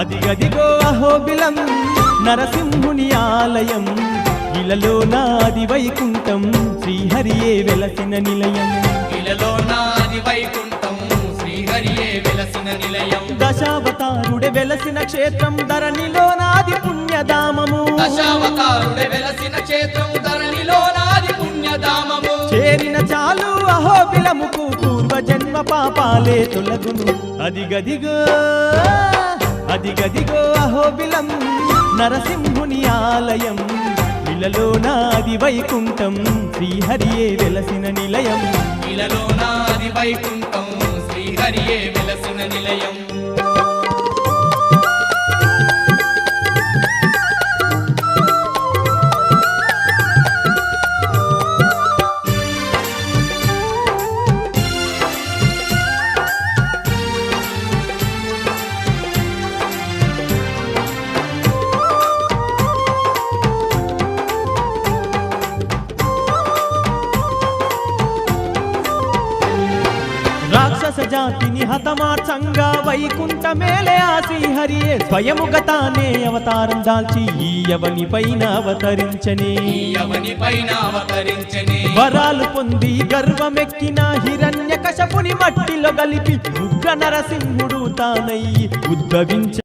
అదిగదిగో అహోబిలం నరసింహుని ఆలయం ఇలలో నాది వైకుంఠం శ్రీహరియే వెలసిన నిలయం ఇలలో నాది వైకుంఠం శ్రీహరియే వెలసిన నిలయం దశావతారుడే వెలసిన క్షేత్రం ధరణిలో నాది పుణ్యధామము దశావతారుడే వెలసిన క్షేత్రం ధరణిలో నాది పుణ్యధామము చేరిన చాలు అహోబిలముకు పూర్వజన్మ పాపాలే తొలగును అదిగదిగో అదిగదిగో అహోబిలం నరసింహుని ఆలయం ఇలలో నాది వైకుంఠం శ్రీహరియే వెలసిన నిలయం ఇలలో నాది వైకుంఠం శ్రీహరియే వెలసిన నిలయం రాక్షస జాతిని హతమార్చంగా వైకుంఠమేలే ఆ శ్రీహరియే స్వయముగా తానే అవతారం దాల్చి ఈ యవని పైన అవతరించనే వరాలు పొంది గర్వమెక్కిన హిరణ్యకశపుని మట్టిలో గలిపి ఉగ్ర నరసింహుడు తానయ్యి ఉద్భవించ